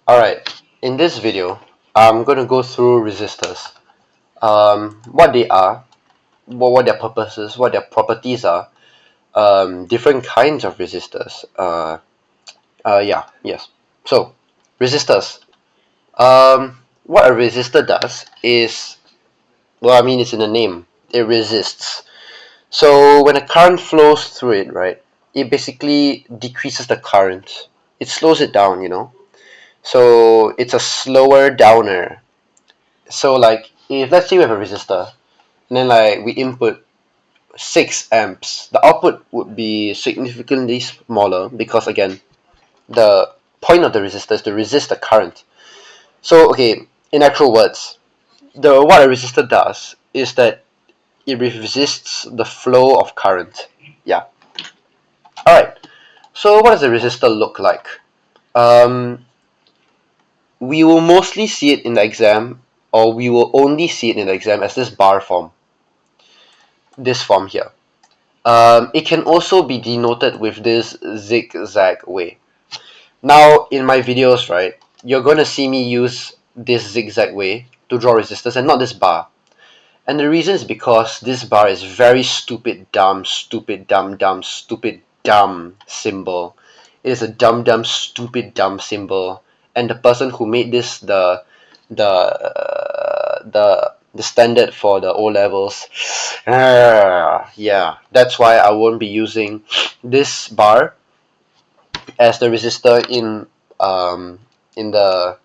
Alright, in this video, I'm going to go through resistors. What they are, what their purposes, what their properties are, different kinds of resistors. Yes. So, resistors. What a resistor does is, well, I mean, it's in the name. It resists. So, when a current flows through it, right, it basically decreases the current. It slows it down. So, it's a slower downer. So like if let's say we have a resistor and then like we input 6 amps, the output would be significantly smaller because again the point of the resistor is to resist the current. So okay, in actual words, the what a resistor does is that it resists the flow of current. Yeah. Alright. So what does a resistor look like? Um, we will mostly see it in the exam, or we will only see it in the exam as this bar form. This form here. It can also be denoted with this zigzag way. Now, in my videos, right, you're going to see me use this zigzag way to draw resistors and not this bar. And the reason is because this bar is very stupid, dumb, stupid, dumb, dumb, stupid, dumb symbol. It is a dumb, dumb, stupid, dumb symbol. And the person who made this the standard for the O levels. Yeah, that's why I won't be using this bar as the resistor um, in the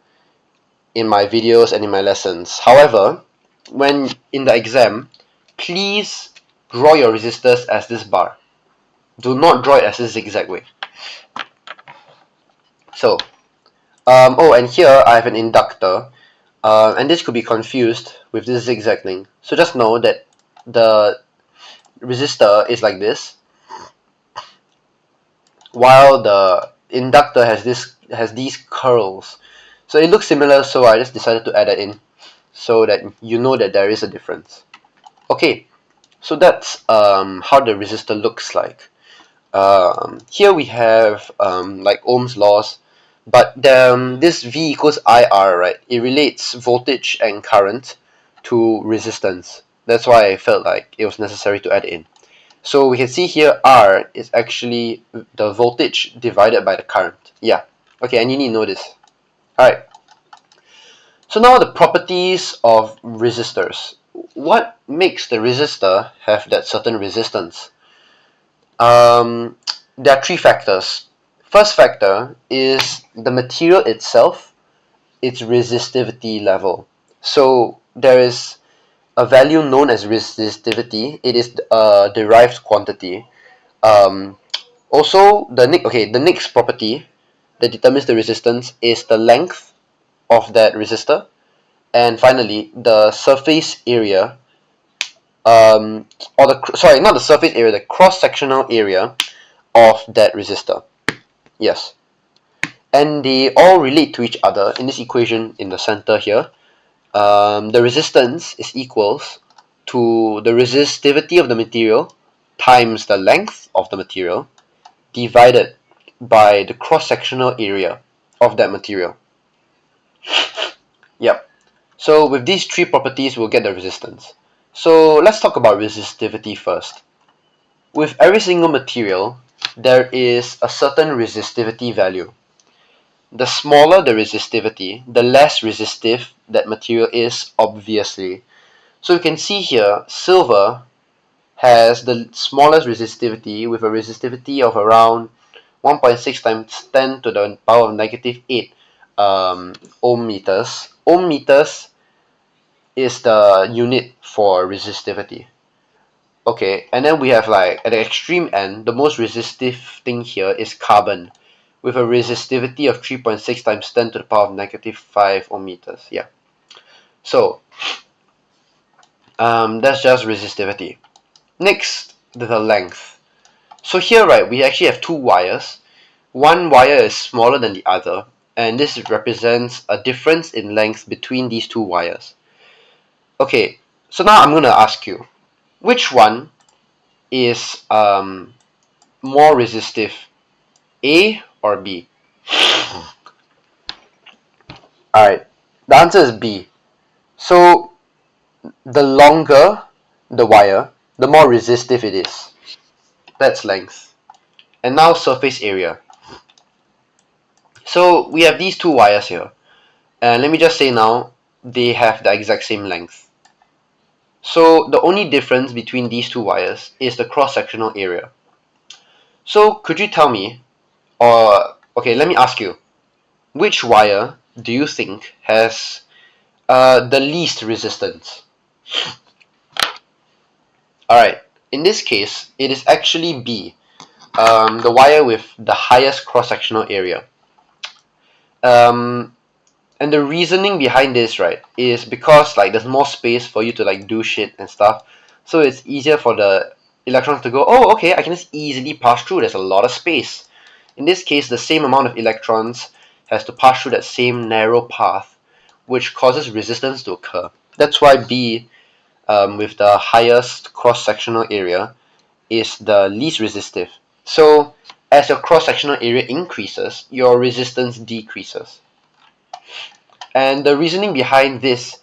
in my videos and in my lessons. However, when in the exam, please draw your resistors as this bar. Do not draw it as a zigzag way. So, oh, and here I have an inductor, and this could be confused with this zigzag link. So just know that the resistor is like this, while the inductor has these curls. So it looks similar, so I just decided to add that in so that you know that there is a difference. Okay, so that's how the resistor looks like. Here we have like Ohm's laws, but this V equals IR, right? It relates voltage and current to resistance. That's why I felt like it was necessary to add in. So we can see here R is actually the voltage divided by the current. Yeah. Okay, and you need to know this. Alright. So now the properties of resistors. What makes the resistor have that certain resistance? Um, there are three factors. First factor is the material itself, its resistivity level. So there is a value known as resistivity. It is a derived quantity. Um, Also, the next property that determines the resistance is the length of that resistor, and finally the surface area, or the sorry, not the surface area, the cross-sectional area of that resistor. Yes, and they all relate to each other in this equation in the center here. The resistance is equals to the resistivity of the material times the length of the material divided by the cross-sectional area of that material. Yep. So with these three properties, we'll get the resistance. So let's talk about resistivity first. With every single material, there is a certain resistivity value. The smaller the resistivity, the less resistive that material is, obviously. So you can see here, silver has the smallest resistivity with a resistivity of around 1.6 times 10 to the power of negative 8 ohm meters. Ohm meters is the unit for resistivity. Okay, and then we have like at the extreme end, the most resistive thing here is carbon with a resistivity of 3.6 times 10 to the power of negative 5 ohm meters. Yeah. So that's just resistivity. Next, the length. So here, right, we actually have two wires. One wire is smaller than the other, and this represents a difference in length between these two wires. Okay, so now I'm going to ask you, which one is more resistive, A or B? Alright, the answer is B. So the longer the wire, the more resistive it is. That's length. And now surface area. So we have these two wires here. And let me just say now, they have the exact same length. So the only difference between these two wires is the cross-sectional area. So could you tell me, or okay, let me ask you, which wire do you think has the least resistance? Alright, in this case, it is actually B, the wire with the highest cross-sectional area. Um, and the reasoning behind this, right, is because like there's more space for you to like do shit and stuff, so it's easier for the electrons to go, oh, okay, I can just easily pass through. There's a lot of space. In this case, the same amount of electrons has to pass through that same narrow path, which causes resistance to occur. That's why B, with the highest cross-sectional area, is the least resistive. So as your cross-sectional area increases, your resistance decreases. And the reasoning behind this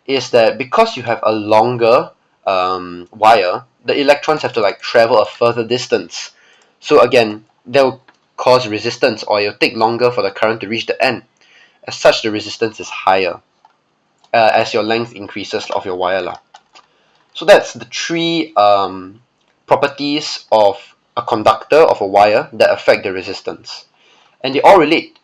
is that because you have a longer wire, the electrons have to like travel a further distance. So again, that will cause resistance, or it'll take longer for the current to reach the end. As such, the resistance is higher as your length increases of your wire lah. So that's the three properties of a conductor of a wire that affect the resistance. And they all relate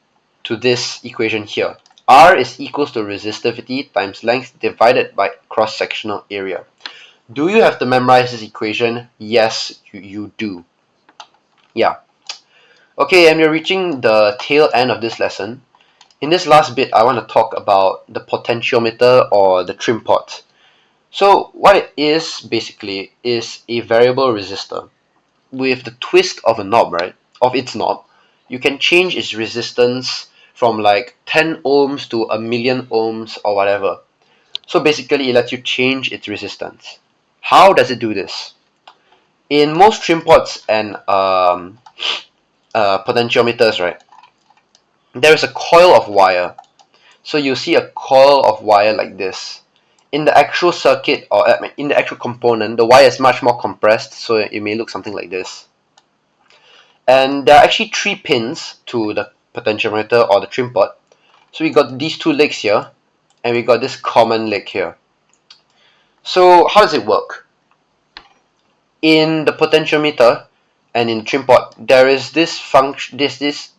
to this equation here. R is equals to resistivity times length divided by cross-sectional area. Do you have to memorize this equation? Yes, you do. Yeah. Okay, and we're reaching the tail end of this lesson. In this last bit, I want to talk about the potentiometer or the trim pot. So what it is basically is a variable resistor. With the twist of a knob, right, of its knob, you can change its resistance from like 10 ohms to a million ohms or whatever. So basically it lets you change its resistance. How does it do this? In most trim pots and potentiometers, right, there is a coil of wire. So you see a coil of wire like this. In the actual circuit, or in the actual component, the wire is much more compressed, so it may look something like this. And there are actually three pins to the potentiometer or the trim pot. So we got these two legs here, and we got this common leg here. So how does it work? In the potentiometer and in trim pot, there is this function, this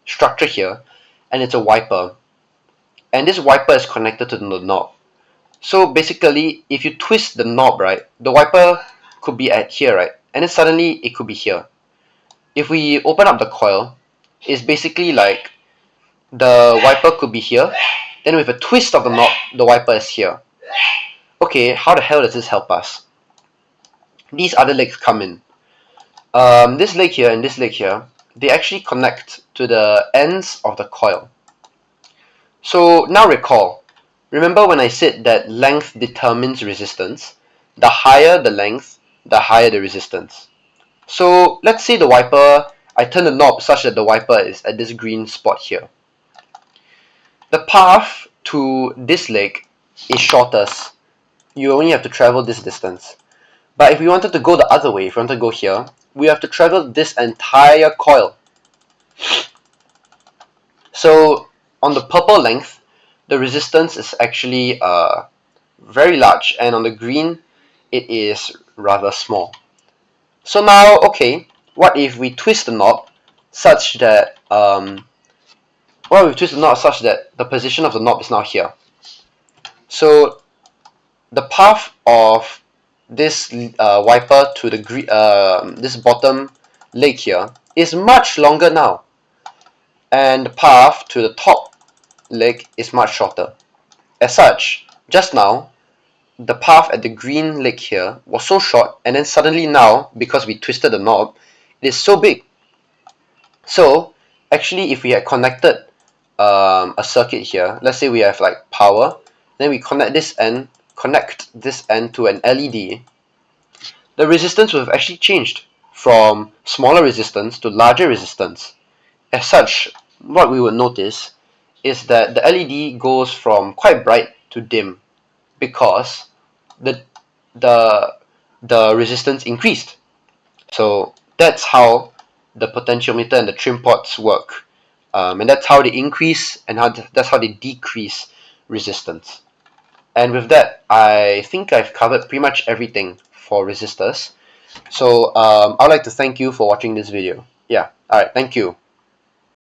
structure here, and it's a wiper. And this wiper is connected to the knob. So basically, if you twist the knob, right, the wiper could be at here, right, and then suddenly it could be here. If we open up the coil, it's basically like the wiper could be here, then with a twist of the knob, the wiper is here. Okay, how the hell does this help us? These other legs come in. This leg here and this leg here, they actually connect to the ends of the coil. So now recall, remember when I said that length determines resistance? The higher the length, the higher the resistance. So let's say the wiper, I turn the knob such that the wiper is at this green spot here. The path to this leg is shortest. You only have to travel this distance. But if we wanted to go the other way, if we wanted to go here, we have to travel this entire coil. So on the purple length, the resistance is actually very large, and on the green, it is rather small. So now, okay, what if we twist the knob such that the position of the knob is now here? So the path of this wiper to the this bottom leg here is much longer now, and the path to the top leg is much shorter. As such, just now, the path at the green leg here was so short, and then suddenly now, because we twisted the knob, it is so big. So actually, if we had connected a circuit here, let's say we have like power, then we connect this end to an LED, the resistance would have actually changed from smaller resistance to larger resistance. As such, what we would notice is that the LED goes from quite bright to dim because the the the resistance increased. So that's how the potentiometer and the trim ports work, and that's how they increase and that's how they decrease resistance. And with that, I think I've covered pretty much everything for resistors. So I'd like to thank you for watching this video. Yeah, alright, thank you.